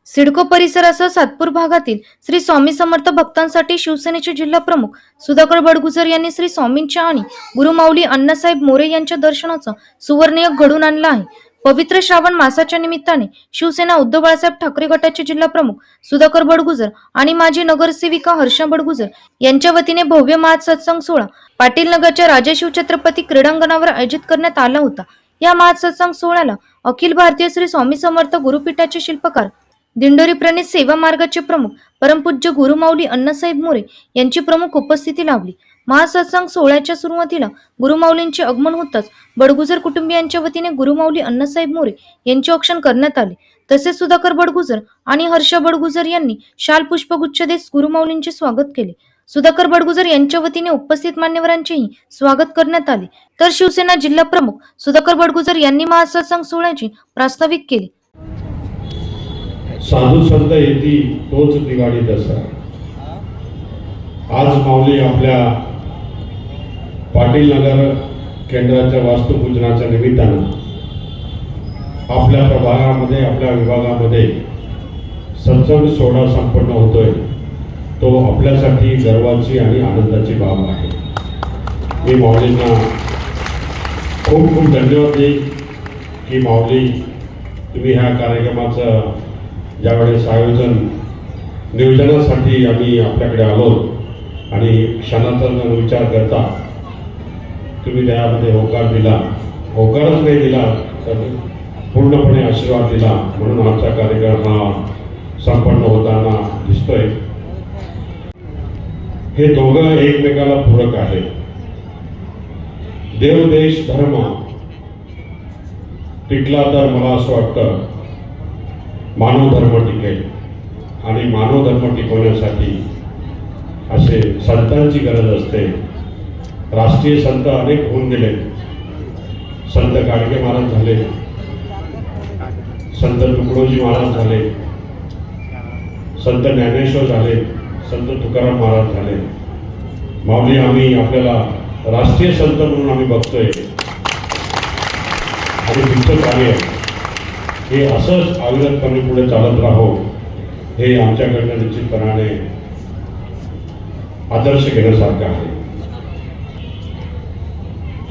सिडको परिसरासह सातपूर भागातील श्री स्वामी समर्थ भक्तांसाठी शिवसेनेचे जिल्हा प्रमुख सुधाकर बडगुजर यांनी श्री स्वामींच्या आणि गुरुमाऊली अण्णासाहेब मोरे यांच्या दर्शनाचा सुवर्णयोग घडून आणला आहे। पवित्र श्रावण मासाच्या निमित्ताने शिवसेना उद्धव बाळासाहेब ठाकरे गटाचे जिल्हा प्रमुख सुधाकर बडगुजर आणि माजी नगरसेविका हर्षा बडगुजर यांच्या वतीने भव्य महासत्संग सोहळा पाटील नगरच्या राजशिव छत्रपती क्रीडांगणावर आयोजित करण्यात आला होता। या महासत्संग सोहळ्याला अखिल भारतीय श्री स्वामी समर्थ गुरुपीठाचे शिल्पकार दिंडोरी प्रणित सेवा मार्गाचे प्रमुख परमपूज्य गुरुमाऊली अण्णासाहेब मोरे यांची प्रमुख उपस्थिती लाभली। महासत्संग सोहळ्याच्या सुरुवातीला गुरुमाऊलींचे आगमन होताच बडगुजर कुटुंबियांच्या वतीने गुरुमाऊली अण्णासाहेब मोरे यांचे औक्षण करण्यात आले। तसेच सुधाकर बडगुजर आणि हर्ष बडगुजर यांनी शाल पुष्पगुच्छ देत गुरुमाऊलींचे स्वागत केले। सुधाकर बडगुजर यांच्या वतीने उपस्थित मान्यवरांचेही स्वागत करण्यात आले। तर शिवसेना जिल्हा प्रमुख सुधाकर बडगुजर यांनी महासत्संग सोहळ्याची प्रास्ताविक केली। साधू संत येती तोच दिवाळी दसरा। आज माऊली आपल्या पाटील नगर केंद्राच्या वास्तुपूजनाच्या निमित्तानं आपल्या प्रभागामध्ये आपल्या विभागामध्ये सत्संग सोहळा संपन्न होतोय। तो आपल्यासाठी गर्वाची आणि आनंदाची बाब आहे। मी माऊलींना खूप खूप धन्यवाद देईन की माऊली तुम्ही ह्या कार्यक्रमाचं ज्यावेळेस नियोजनासाठी आम्ही आपल्याकडे आलो आणि क्षणाचा विचार करता तुम्ही त्यामध्ये होकार दिला, होकारच नाही दिला तर पूर्णपणे आशीर्वाद दिला, म्हणून आमचा कार्यक्रम हा संपन्न होताना दिसतोय। हे दोघं एकमेकाला पूरक आहेत। देव देश धर्म टिकला तर मला असं वाटतं मानव धर्म टिकेल आणि मानव धर्म टिकवण्यासाठी असे संतांची गरज असते। राष्ट्रीय संत अनेक होऊन गेले। संत गाडगे महाराज झाले, संत तुकडोजी महाराज झाले, संत ज्ञानेश्वर झाले, संत तुकाराम महाराज झाले। माऊली आम्ही आपल्याला राष्ट्रीय संत म्हणून आम्ही बघतोय आणि तुमचं कार्य हे असंच अविरतपणे पुढे चालत राहो हे आमच्याकडनं निश्चितपणाने आदर्श घेण्यासारखं आहे।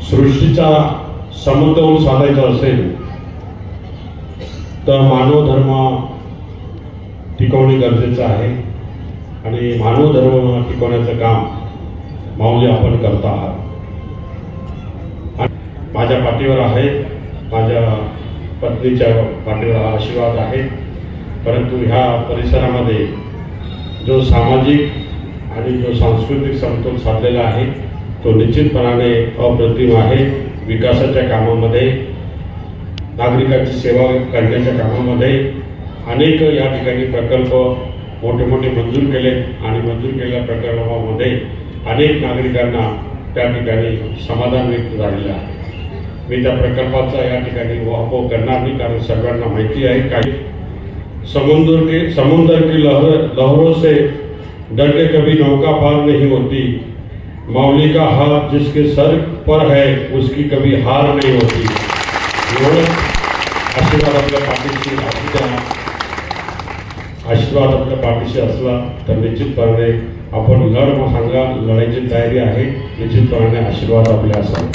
सृष्टीचा समतोल साधायचा असेल तर मानव धर्म टिकवणे गरजेचं आहे आणि मानव धर्म टिकवण्याचं काम माऊली आपण करत आहात। माझ्या पाठीवर आहे, माझ्या पत्नीच्या पाठीवर आशीर्वाद आहे, परंतु ह्या परिसरामध्ये जो सामाजिक आणि जो सांस्कृतिक समतोल साधलेला आहे तो निश्चितपणाने अप्रतिम आहे। विकासाच्या कामामध्ये, नागरिकांची सेवा करण्याच्या कामामध्ये अनेक या ठिकाणी प्रकल्प मोठे मोठे मंजूर केले आणि मंजूर केलेल्या प्रकल्पामध्ये अनेक नागरिकांना त्या ठिकाणी समाधान व्यक्त झालेलं आहे। मी त्या प्रकल्पाचा या ठिकाणी वापर करणार नाही, कारण सर्वांना माहिती आहे काही समुद्र की लहरों से डर के कभी नौका पार नहीं होती। माऊली का हाथ जिसके सर पर है उसकी कभी हार नहीं होती। आशीर्वाद आपल्या पाठीशी असला तर निश्चितपणे आपण लढायची तयारी आहे। निश्चितपणे आशीर्वाद आपल्या असावा।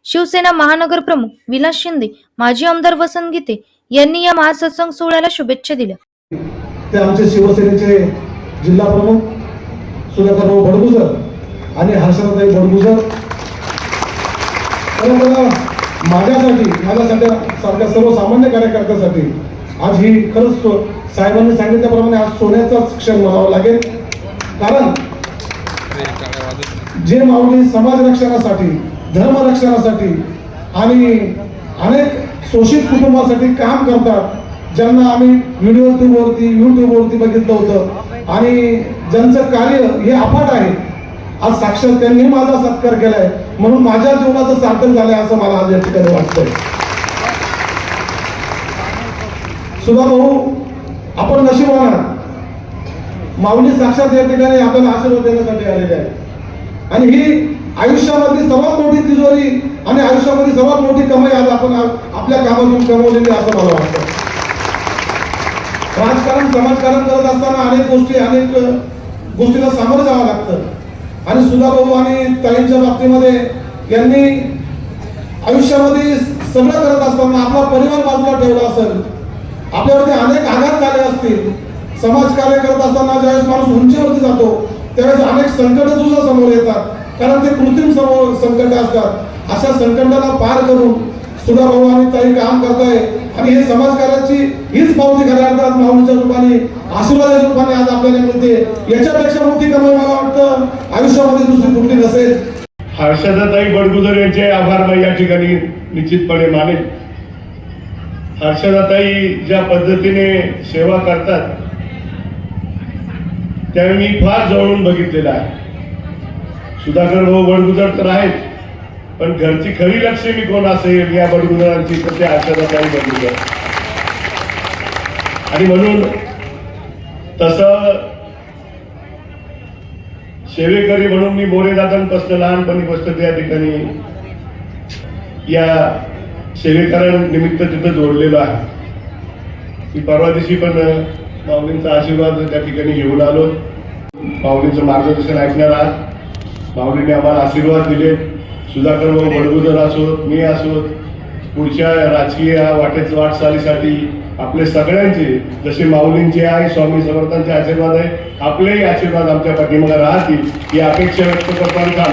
शिवसेना महानगर प्रमुख विलास शिंदे, माजी आमदार वसंत गीते यांनी या महासत्संग सोहळ्याला शुभेच्छा दिल्या। ते आमचे शिवसेनेचे जिल्हा प्रमुख सुधाकर बडगुजर आणि हर्षताई बडगुजर माझ्यासाठी सारख्या सर्वसामान्य कार्यकर्त्यासाठी आज ही खरंच साहेबांनी सांगितल्याप्रमाणे आज सोन्याचाच क्षण म्हणावा लागेल। कारण जे माऊली समाज रक्षणासाठी, धर्म रक्षणासाठी आणि अनेक शोषित कुटुंबासाठी काम करतात, ज्यांना आम्ही व्हिडिओवरती युट्यूबवरती बघितलं होतं आणि ज्यांचं कार्य हे अफाट आहे, आज साक्षात त्यांनी माझा सत्कार केलाय, म्हणून माझ्या जीवनाचं सार्थक झालंय असं मला आज या ठिकाणी वाटतंय। सुधा भाऊ, आपण नशिबवान आहात। माऊली साक्षात या ठिकाणी आपल्याला आशीर्वाद देण्यासाठी आलेले आहे आणि ही आयुष्यामधली सर्वात मोठी तिजोरी आणि आयुष्यामध्ये सर्वात मोठी कमाई आज आपण आपल्या कामातून कमवलेली असं मला वाटतं। राजकारण समाजकारण करत असताना अनेक गोष्टीला सामोरं जावं लागतं. आणि सुधाभाऊ आणि ताईंच्या बाबतीमध्ये यांनी आयुष्यामध्ये सगळं करत असताना आपला परिवार बाजूला ठेवला असेल, आपल्यावरती अनेक आघात झाले असतील. समाजकार्य करत असताना ज्यावेळेस माणूस उंचीवरती जातो त्यावेळेस अनेक संकट सुद्धा समोर येतात, कारण ते कृत्रिम संकट असतात. अशा संकटाला पार करून सुधाभाऊ आणि ताई काम करताय आणि हे समाजकार्याची हीच पावती खऱ्या अर्थात माऊलीच्या रूपाने आशीर्वादाच्या रूपाने आज आपल्याला मिळते. याच्यापेक्षा मोठी कमाई मला वाटतं आयुष्यामध्ये दुसरी कुठली नसेल. हर्षदाताई बडगुजर यांचे आभार मी या ठिकाणी निश्चितपणे मानेन. हर्षदाताई ज्या पद्धतीने सेवा करतात त्यावेळी मी फार जवळून बघितलेलं आहे. सुधाकर भाऊ बडगुजर तर आहेत, पण घरची खरी लक्ष्मी कोण असेल या बडगुजरांची तर ते हर्षदाताई बडगुजर. आणि म्हणून तसं सेवेकरी म्हणून मी मोरेदादांपासून लहानपणीपासून त्या ठिकाणी या सेवेकरांनिमित्त तिथं जोडलेलो आहे. मी परवा दिवशी पण माऊलींचा आशीर्वाद त्या ठिकाणी घेऊन आलो. माऊलींचं मार्गदर्शन ऐकणार आहात. माऊलीने आम्हाला आशीर्वाद दिले. सुधाकर भाऊ बडगुजर असोत, मी असोत, पुढच्या राजकीय वाटचालीसाठी आपले सगळ्यांचे जसे माऊलींचे आहे, स्वामी समर्थांचे आशीर्वाद आहे, आपलेही आशीर्वाद आमच्या पाठीमागे राहतील ही अपेक्षा व्यक्त करताना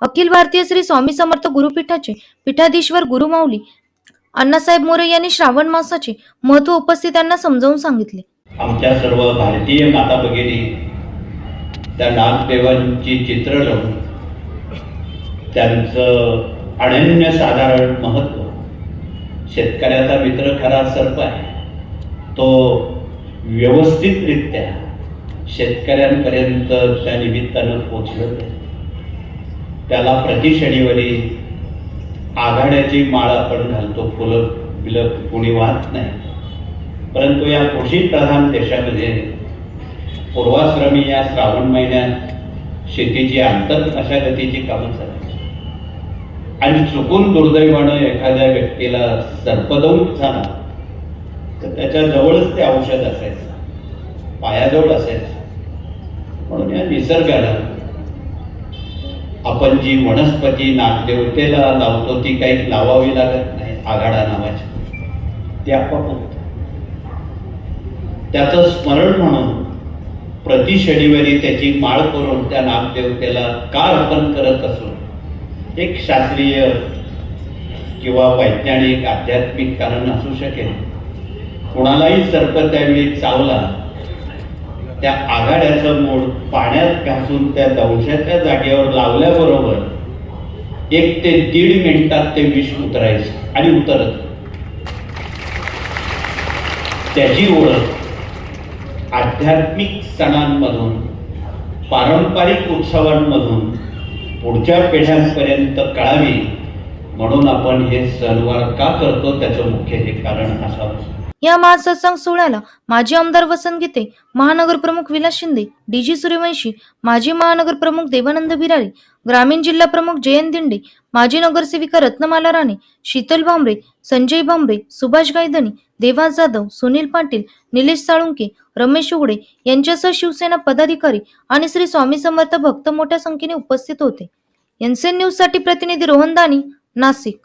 अखिल भारतीय श्री स्वामी समर्थ गुरुपीठाचे पीठाधीश्वर गुरु माऊली अण्णासाहेब मोरे यांनी श्रावण मासाचे महत्त्व उपस्थितांना समजावून सांगितले. आमच्या सर्व भारतीय माता भगिनी त्या नागदेवांची चित्र लावून त्यांचं अनन्यसाधारण महत्त्व, शेतकऱ्याचा मित्र खरा सर्प आहे, तो व्यवस्थितरित्या शेतकऱ्यांपर्यंत त्या निमित्तानं पोचलं. त्याला प्रति शनिवारी आघाड्याची माळ आपण घालतो, फुलं बिलं कोणी वाहत नाही. परंतु या कृषी प्रधान देशामध्ये पूर्वाश्रमी या श्रावण महिन्यात शेतीची मशागतीची कामं चालली आणि चुकून दुर्दैवानं एखाद्या व्यक्तीला सर्पदंश झाला तर त्याच्या जवळच ते औषध असायचं, पायाजवळ असायचं. म्हणून या निसर्गाला आपण जी वनस्पती नागदेवतेला लावतो ती काही लावावी लागत नाही. आघाडा नावाची ती आपोआप होतं. त्याचं स्मरण म्हणून प्रति शनिवारी त्याची माळ करून त्या नागदेवतेला का अर्पण करत असो, एक शास्त्रीय किंवा वैज्ञानिक आध्यात्मिक कारण असू शकेल. कोणालाही सर्प त्यावेळी चावला, त्या आघाड्याचं मूळ पाण्यात घासून त्या दंशाच्या जागेवर लावल्याबरोबर 1 ते 1.5 मिनिटात ते विष उतरायचं आणि उतरत. त्याची ओळख आध्यात्मिक सणांमधून, पारंपरिक उत्सवांमधून पुढच्या पिढ्यांपर्यंत कळावी म्हणून आपण हे सणवार का करतो त्याचं मुख्य हे कारण असावं. या महासत्संग सोहळ्याला माजी आमदार वसंत गीते, महानगर प्रमुख विलास शिंदे, डीजी सूर्यवंशी, माजी महानगर प्रमुख देवानंद बिरारी, ग्रामीण जिल्हा प्रमुख जयंत दिंडे, माजी नगरसेविका रत्नमाला राणे, शीतल भांबरे, संजय भांबरे, सुभाष गायधनी, देवास जाधव, सुनील पाटील, निलेश साळुंके, रमेश उघडे यांच्यासह शिवसेना पदाधिकारी आणि श्री स्वामी समर्थ भक्त मोठ्या संख्येने उपस्थित होते. एनसीएन न्यूज साठी प्रतिनिधी रोहन दानी, नाशिक.